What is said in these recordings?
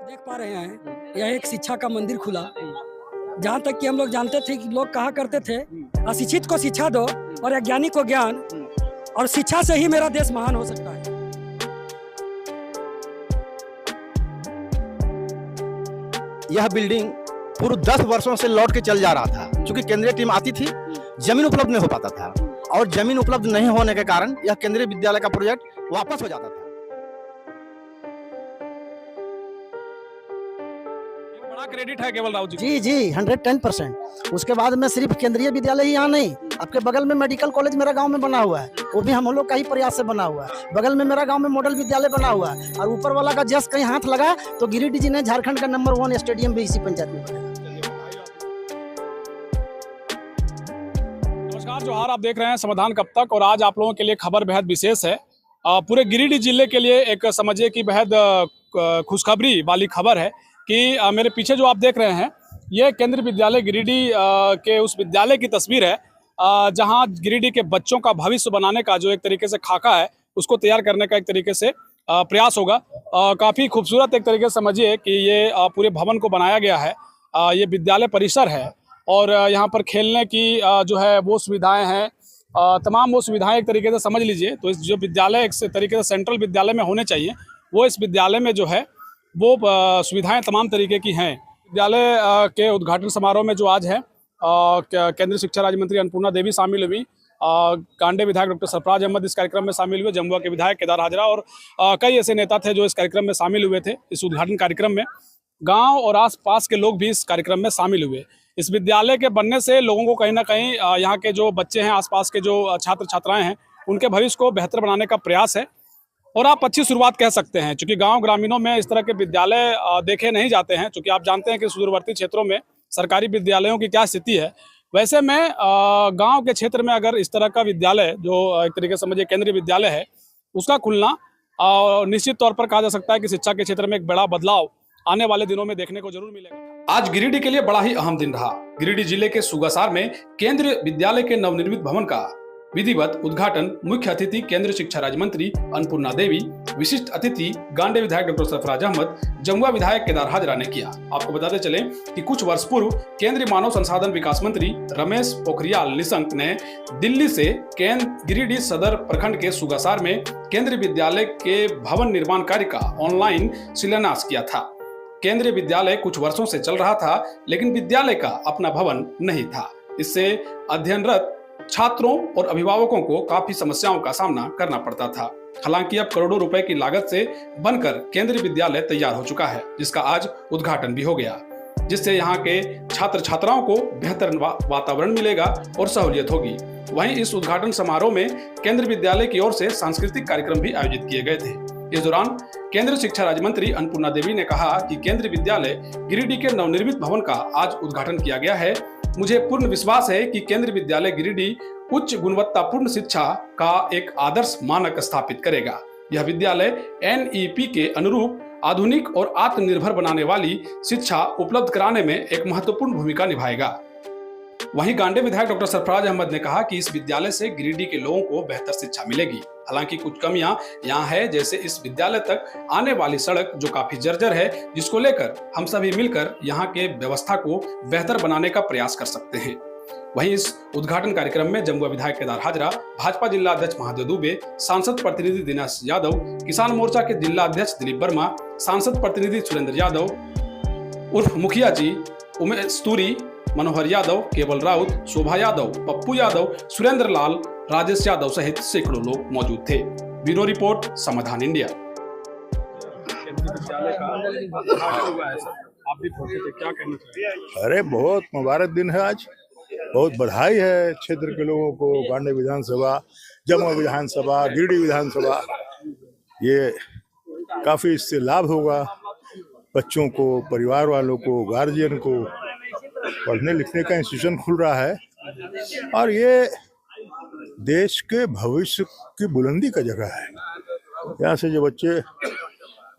देख पा रहे हैं यह एक शिक्षा का मंदिर खुला। जहाँ तक कि हम लोग जानते थे कि लोग कहा करते थे अशिक्षित को शिक्षा दो और अज्ञानी को ज्ञान, और शिक्षा से ही मेरा देश महान हो सकता है। यह बिल्डिंग पूरे 10 वर्षों से लौट के चल जा रहा था, क्योंकि केंद्रीय टीम आती थी, जमीन उपलब्ध नहीं हो पाता था, और जमीन उपलब्ध नहीं होने के कारण यह केंद्रीय विद्यालय का प्रोजेक्ट वापस हो जाता था। बड़ा क्रेडिट है केवल राव जी। जी 110%। उसके बाद में सिर्फ केंद्रीय विद्यालय ही यहाँ नहीं, आपके बगल में मेडिकल कॉलेज मेरा गांव में बना हुआ है, वो भी हम लोग का ही प्रयास से बना हुआ है। बगल में मेरा गांव में मॉडल विद्यालय बना हुआ है, और ऊपर वाला का जस्ट कहीं हाथ लगा तो गिरिडीह जी ने झारखंड का नंबर 1 स्टेडियम भी इसी पंचायत में बनेगा। नमस्कार, जोहार। आप देख रहे हैं समाधान कब तक, और आज आप लोगों के लिए खबर बेहद विशेष है। पूरे गिरिडीह जिले के लिए एक समझिए कि बेहद खुशखबरी वाली खबर है कि मेरे पीछे जो आप देख रहे हैं ये केंद्रीय विद्यालय गिरिडीह के उस विद्यालय की तस्वीर है जहां गिरिडीह के बच्चों का भविष्य बनाने का जो एक तरीके से खाका है उसको तैयार करने का एक तरीके से प्रयास होगा। काफ़ी खूबसूरत एक तरीके से समझिए कि ये पूरे भवन को बनाया गया है। ये विद्यालय परिसर है और यहाँ पर खेलने की जो है वो सुविधाएँ हैं, तमाम वो सुविधाएँ एक तरीके से समझ लीजिए। तो इस जो विद्यालय एक तरीके से सेंट्रल विद्यालय में होने चाहिए, वो इस विद्यालय में जो है वो सुविधाएं तमाम तरीके की हैं। विद्यालय के उद्घाटन समारोह में जो आज है केंद्रीय शिक्षा राज्य मंत्री अन्नपूर्णा देवी शामिल हुई, कांडे विधायक डॉक्टर सरफराज अहमद इस कार्यक्रम में शामिल हुए, जमुआ के विधायक केदार हाजरा और कई ऐसे नेता थे जो इस कार्यक्रम में शामिल हुए थे। इस उद्घाटन कार्यक्रम में गाँव और आसपास के लोग भी इस कार्यक्रम में शामिल हुए। इस विद्यालय के बनने से लोगों को कहीं ना कहीं यहाँ के जो बच्चे हैं, आसपास के जो छात्र छात्राएँ हैं, उनके भविष्य को बेहतर बनाने का प्रयास है और आप अच्छी शुरुआत कह सकते हैं। क्योंकि गांव ग्रामीणों में इस तरह के विद्यालय देखे नहीं जाते हैं, क्योंकि आप जानते हैं कि सुदूरवर्ती क्षेत्रों में सरकारी विद्यालयों की क्या स्थिति है। वैसे में गांव के क्षेत्र में अगर इस तरह का विद्यालय जो एक तरीके से समझिए केंद्रीय विद्यालय है उसका खुलना निश्चित तौर पर कहा जा सकता है कि शिक्षा के क्षेत्र में एक बड़ा बदलाव आने वाले दिनों में देखने को जरूर मिलेगा। आज गिरिडीह के लिए बड़ा ही अहम दिन रहा। गिरिडीह जिले के सुगासार में केंद्रीय विद्यालय के नवनिर्मित भवन का विधिवत उद्घाटन मुख्य अतिथि केंद्रीय शिक्षा राज्य मंत्री अन्नपूर्णा देवी, विशिष्ट अतिथि गांडे विधायक डॉक्टर सरफराज अहमद, जमुआ विधायक केदार हाजरा ने किया। आपको बताते चले कि कुछ वर्ष पूर्व केंद्रीय मानव संसाधन विकास मंत्री रमेश पोखरियाल निशंक ने दिल्ली से गिरिडीह सदर प्रखंड के सुगासार में केंद्रीय विद्यालय के भवन निर्माण कार्य का ऑनलाइन शिलान्यास किया था। केंद्रीय विद्यालय कुछ वर्षों से चल रहा था, लेकिन विद्यालय का अपना भवन नहीं था। इससे अध्ययनरत छात्रों और अभिभावकों को काफी समस्याओं का सामना करना पड़ता था। हालांकि अब करोड़ों रुपए की लागत से बनकर केंद्रीय विद्यालय तैयार हो चुका है, जिसका आज उद्घाटन भी हो गया, जिससे यहाँ के छात्र छात्राओं को बेहतर वातावरण मिलेगा और सहूलियत होगी। वहीं इस उद्घाटन समारोह में केंद्रीय विद्यालय की ओर से सांस्कृतिक कार्यक्रम भी आयोजित किए गए थे। इस दौरान केंद्रीय शिक्षा राज्य मंत्री अन्नपूर्णा देवी ने कहा कि केंद्रीय विद्यालय गिरिडीह के नवनिर्मित भवन का आज उद्घाटन किया गया है। मुझे पूर्ण विश्वास है कि केंद्रीय विद्यालय गिरिडीह उच्च गुणवत्तापूर्ण शिक्षा का एक आदर्श मानक स्थापित करेगा। यह विद्यालय NEP के अनुरूप आधुनिक और आत्मनिर्भर बनाने वाली शिक्षा उपलब्ध कराने में एक महत्वपूर्ण भूमिका निभाएगा। वहीं गांडे विधायक डॉक्टर सरफराज अहमद ने कहा कि इस विद्यालय से गिरिडीह के लोगों को बेहतर शिक्षा मिलेगी। हालांकि कुछ कमियां यहाँ है, जैसे इस विद्यालय तक आने वाली सड़क जो काफी जर्जर है, जिसको लेकर हम सभी मिलकर यहाँ के व्यवस्था को बेहतर बनाने का प्रयास कर सकते हैं। वहीं इस उद्घाटन कार्यक्रम में जमुआ विधायक केदार हाजरा, भाजपा जिला अध्यक्ष महादेव दुबे, सांसद प्रतिनिधि दिनेश यादव, किसान मोर्चा के जिला अध्यक्ष दिलीप वर्मा, सांसद प्रतिनिधि सुरेंद्र यादव उर्फ मुखिया जी, उमेश तूरी, मनोहर यादव, केवल राउत, शोभा यादव, पप्पू यादव, सुरेंद्र लाल, राजेश यादव सहित सैकड़ों लोग मौजूद थे। ब्यूरो रिपोर्ट, समाधान इंडिया। अरे बहुत मुबारक दिन है आज, बहुत बधाई है क्षेत्र के लोगों को। गांडे विधानसभा, जमुआ विधानसभा, गिरिडीह विधानसभा, ये काफी इससे लाभ होगा बच्चों को, परिवार वालों को, गार्जियन को। पढ़ने लिखने का इंस्टीट्यूशन खुल रहा है और ये देश के भविष्य की बुलंदी का जगह है। यहाँ से जो बच्चे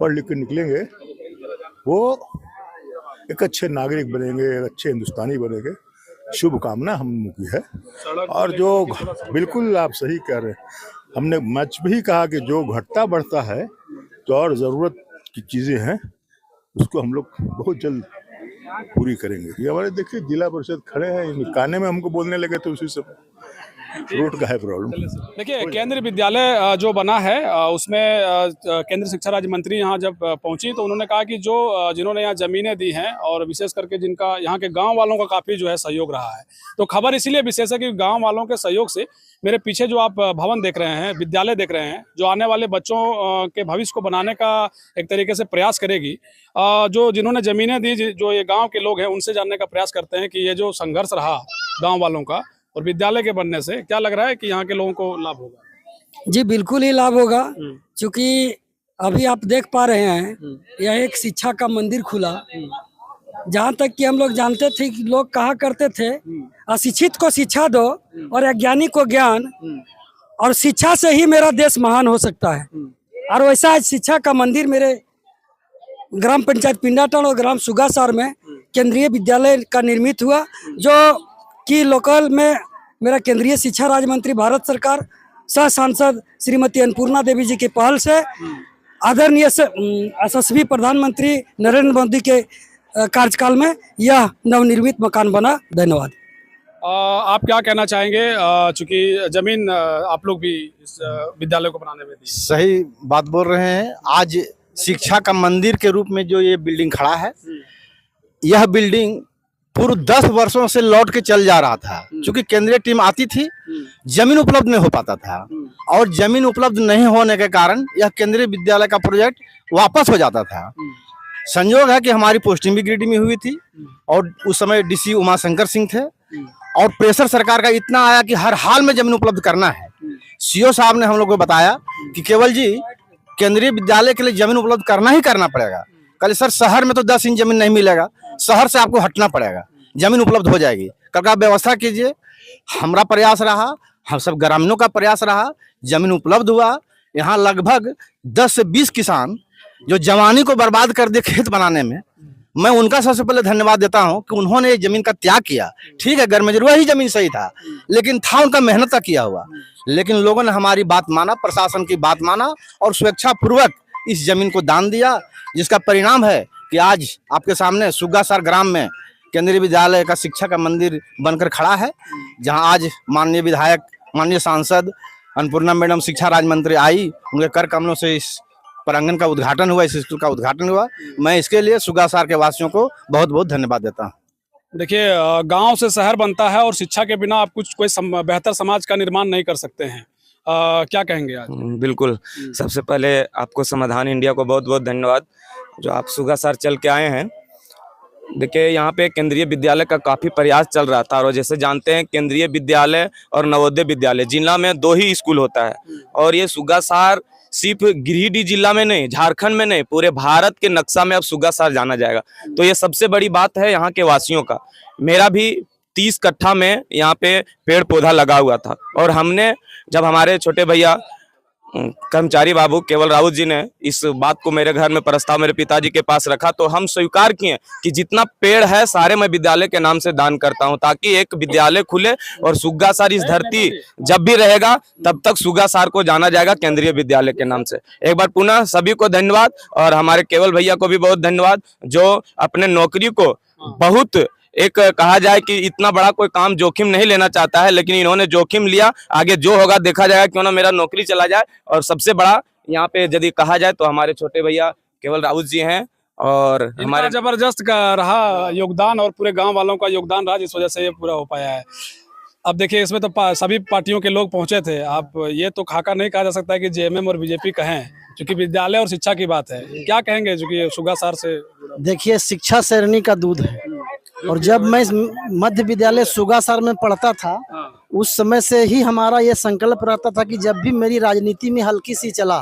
पढ़ लिख के निकलेंगे वो एक अच्छे नागरिक बनेंगे, एक अच्छे हिंदुस्तानी बनेंगे। शुभकामना हम की है। और जो बिल्कुल आप सही कह रहे हैं, हमने मंच भी कहा कि जो घटता बढ़ता है तो और ज़रूरत की चीज़ें हैं उसको हम लोग बहुत जल्द पूरी करेंगे। ये हमारे देखिए जिला परिषद खड़े हैं, इन काने में हमको बोलने लगे तो उसी समय रोड का है प्रॉब्लम। देखिए केंद्रीय विद्यालय जो बना है उसमें केंद्रीय शिक्षा राज्य मंत्री यहाँ जब पहुंची तो उन्होंने कहा कि जो जिन्होंने यहाँ जमीनें दी हैं और विशेष करके जिनका यहाँ के गांव वालों का काफी जो है सहयोग रहा है। तो खबर इसीलिए विशेष है कि गांव वालों के सहयोग से मेरे पीछे जो आप भवन देख रहे हैं, विद्यालय देख रहे हैं, जो आने वाले बच्चों के भविष्य को बनाने का एक तरीके से प्रयास करेगी। जो जिन्होंने जमीनें दी, जो ये गाँव के लोग हैं, उनसे जानने का प्रयास करते हैं कि ये जो संघर्ष रहा गाँव वालों का और विद्यालय के बनने से क्या लग रहा है कि यहाँ के लोगों को लाभ होगा? जी बिल्कुल ही लाभ होगा, क्योंकि अभी आप देख पा रहे हैं यह एक शिक्षा का मंदिर खुला। जहाँ तक कि हम लोग जानते थे कि लोग कहा करते थे अशिक्षित को शिक्षा दो और अज्ञानी को ज्ञान, और शिक्षा से ही मेरा देश महान हो सकता है। और वैसा आज शिक्षा का मंदिर मेरे ग्राम पंचायत पिंडाटन और ग्राम सुगासार में केंद्रीय विद्यालय का निर्मित हुआ, जो कि लोकल में मेरा केंद्रीय शिक्षा राज्य मंत्री भारत सरकार सह सांसद श्रीमती अन्नपूर्णा देवी जी की पहल से आदरणीय यशस्वी प्रधानमंत्री नरेंद्र मोदी के कार्यकाल में यह नवनिर्मित मकान बना। धन्यवाद। आप क्या कहना चाहेंगे, चूंकि जमीन आप लोग भी इस विद्यालय को बनाने में दी? सही बात बोल रहे हैं। आज शिक्षा का मंदिर के रूप में जो ये बिल्डिंग खड़ा है, यह बिल्डिंग पूर्व 10 वर्षों से लौट के चल जा रहा था। क्योंकि केंद्रीय टीम आती थी, जमीन उपलब्ध नहीं हो पाता था, और जमीन उपलब्ध नहीं होने के कारण यह केंद्रीय विद्यालय का प्रोजेक्ट वापस हो जाता था। संयोग है कि हमारी पोस्टिंग भी गिरिडीह में हुई थी और उस समय डीसी उमाशंकर सिंह थे, और प्रेशर सरकार का इतना आया कि हर हाल में जमीन उपलब्ध करना है। सीओ साहब ने हम लोग को बताया कि केवल जी केंद्रीय विद्यालय के लिए जमीन उपलब्ध करना ही करना पड़ेगा। कल सर शहर में तो 10 इंच जमीन नहीं मिलेगा, शहर से आपको हटना पड़ेगा, जमीन उपलब्ध हो जाएगी। कल आप व्यवस्था कीजिए। हमारा प्रयास रहा, हम सब ग्रामीणों का प्रयास रहा, जमीन उपलब्ध हुआ। यहाँ लगभग 10 से 20 किसान जो जवानी को बर्बाद कर दिए खेत बनाने में, मैं उनका सबसे पहले धन्यवाद देता हूं कि उन्होंने ये जमीन का त्याग किया। ठीक है, गरमजरुआ ही जमीन सही था, लेकिन था उनका मेहनत का किया हुआ। लेकिन लोगों ने हमारी बात माना, प्रशासन की बात माना और स्वेच्छापूर्वक इस जमीन को दान दिया, जिसका परिणाम है कि आज आपके सामने सुगासार ग्राम में केंद्रीय विद्यालय का शिक्षा का मंदिर बनकर खड़ा है, जहां आज माननीय विधायक, माननीय सांसद अन्नपूर्णा मैडम शिक्षा राज्य मंत्री आई, उनके कर कमलों से इस प्रांगण का उद्घाटन हुआ, इस स्कूल का उद्घाटन हुआ। मैं इसके लिए सुगासार के वासियों को बहुत बहुत धन्यवाद देता हूँ। देखिए गांव से शहर बनता है और शिक्षा के बिना आप कोई बेहतर समाज का निर्माण नहीं कर सकते हैं। क्या कहेंगे आज? बिल्कुल, सबसे पहले आपको समाधान इंडिया को बहुत बहुत धन्यवाद, जो आप सुगासार चल के आए हैं। देखिए यहाँ पे केंद्रीय विद्यालय का काफ़ी प्रयास चल रहा था, और जैसे जानते हैं केंद्रीय विद्यालय और नवोदय विद्यालय जिला में 2 ही स्कूल होता है, और ये सुगासार सिर्फ गिरिडीह जिला में नहीं, झारखंड में नहीं, पूरे भारत के नक्शा में अब सुगासार जाना जाएगा। तो ये सबसे बड़ी बात है यहाँ के वासियों का। मेरा भी 30 कट्ठा में यहाँ पे पेड़ पौधा लगा हुआ था, और हमने जब हमारे छोटे भैया कर्मचारी बाबू केवल राउत जी ने इस बात को मेरे घर में प्रस्ताव मेरे पिताजी के पास रखा, तो हम स्वीकार किए कि जितना पेड़ है सारे मैं विद्यालय के नाम से दान करता हूं, ताकि एक विद्यालय खुले और सुगासार इस धरती जब भी रहेगा तब तक सुगासार को जाना जाएगा केंद्रीय विद्यालय के नाम से। एक बार पुनः सभी को धन्यवाद, और हमारे केवल भैया को भी बहुत धन्यवाद, जो अपने नौकरी को बहुत एक कहा जाए कि इतना बड़ा कोई काम जोखिम नहीं लेना चाहता है, लेकिन इन्होंने जोखिम लिया। आगे जो होगा देखा जाएगा, क्यों ना मेरा नौकरी चला जाए। और सबसे बड़ा यहाँ पे यदि कहा जाए तो हमारे छोटे भैया केवल राउत जी हैं, और हमारे जबरदस्त का रहा योगदान और पूरे गांव वालों का योगदान रहा, जिस वजह से ये पूरा हो पाया है। अब देखिए इसमें तो सभी पार्टियों के लोग पहुंचे थे। आप ये तो खाका नहीं कहा जा सकता है कि जेएमएम और बीजेपी कहें, क्योंकि विद्यालय और शिक्षा की बात है। क्या कहेंगे जो कि सुगासार से? देखिए, शिक्षा शेरनी का दूध है, और जब मैं मध्य विद्यालय सुगासार में पढ़ता था, उस समय से ही हमारा ये संकल्प रहता था कि जब भी मेरी राजनीति में हल्की सी चला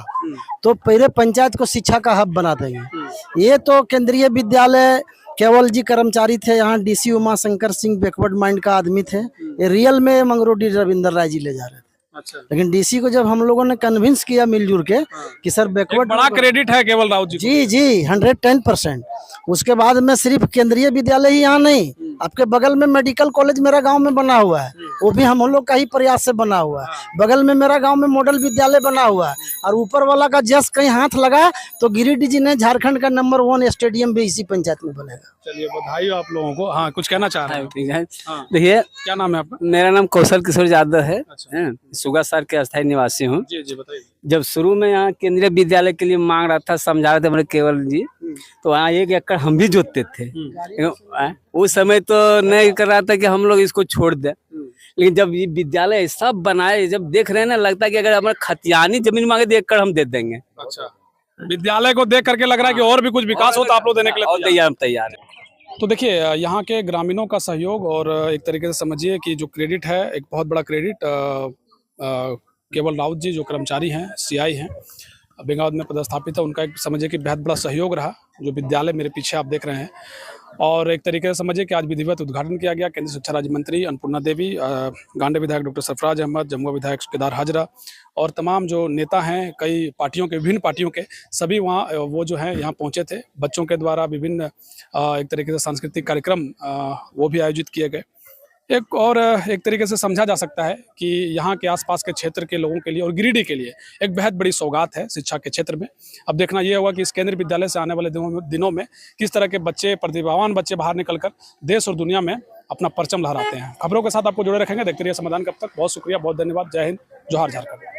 तो पहले पंचायत को शिक्षा का हब बना देंगे। ये तो केंद्रीय विद्यालय केवल जी कर्मचारी थे, यहाँ DC Umashankar Singh backward mind का आदमी थे। ये रियल में मंगरोडी रविंदर राय जी ले जा रहे थे। अच्छा, लेकिन डीसी को जब हम लोगों ने कन्विंस किया मिलजुल के कि सर एक बैकवर्ड बड़ा क्रेडिट है केवल राउत जी को। जी जी 110%। उसके बाद में सिर्फ केंद्रीय विद्यालय ही यहाँ नहीं, आपके बगल में मेडिकल कॉलेज मेरा गांव में बना हुआ है, वो भी हम लोग का ही प्रयास से बना हुआ है। बगल में मेरा गांव में मॉडल विद्यालय बना हुआ है, और ऊपर वाला का जस्ट कहीं हाथ लगा तो गिरिडीह जी ने झारखंड का नंबर 1 स्टेडियम भी इसी पंचायत में बनेगा। चलिए बधाई हो आप लोगों को। हाँ, कुछ कहना चाह रहे हैं? हाँ, देखिए, क्या नाम है आपका? मेरा नाम कौशल किशोर यादव है। अच्छा। हैं, सुगासर के अस्थायी निवासी हूँ। जी जी बताइए। जब शुरू में यहाँ केंद्रीय विद्यालय के लिए मांग रहा था, समझा रहे थे हमारे केवल जी, तो वहाँ 1 एकड़ हम भी जोतते थे। उस समय तो नहीं कर रहा था कि हम लोग इसको छोड़ दें, लेकिन जब ये विद्यालय सब बनाए, जब देख रहे हैं ना, लगता है कि अगर हमारे खतियानी जमीन मांगे तो 1 एकड़ हम दे देंगे। अच्छा, विद्यालय को देख करके लग रहा है कि और भी कुछ विकास हो तो आप लोग देने के लिए और तैयार तैयार है। तो देखिए, यहाँ के ग्रामीणों का सहयोग और एक तरीके से समझिए कि जो क्रेडिट है, एक बहुत बड़ा क्रेडिट केवल राउत जी जो कर्मचारी हैं, सीआई हैं, बेंगावत में पदस्थापित है, उनका एक समझिए कि बेहद बड़ा सहयोग रहा। जो विद्यालय मेरे पीछे आप देख रहे हैं, और एक तरीके से समझिए कि आज विधिवत उद्घाटन किया गया। केंद्रीय शिक्षा राज्य मंत्री अन्नपूर्णा देवी, गांडे विधायक डॉक्टर सरफराज अहमद, जमुआ विधायक केदार हाजरा और तमाम जो नेता हैं कई पार्टियों के, विभिन्न पार्टियों के, सभी वहाँ वो जो हैं यहाँ पहुँचे थे। बच्चों के द्वारा विभिन्न एक तरीके से सांस्कृतिक कार्यक्रम वो भी आयोजित किए गए। एक तरीके से समझा जा सकता है कि यहाँ के आसपास के क्षेत्र के लोगों के लिए और गिरिडीह के लिए एक बेहद बड़ी सौगात है शिक्षा के क्षेत्र में। अब देखना ये होगा कि इस केंद्रीय विद्यालय से आने वाले दिनों में किस तरह के बच्चे, प्रतिभावान बच्चे बाहर निकलकर देश और दुनिया में अपना परचम लहराते हैं। खबरों के साथ आपको जुड़े रखेंगे, देखते रहिए समाधान। कब तक बहुत शुक्रिया, बहुत धन्यवाद। जय हिंद, जोहार झारखंड।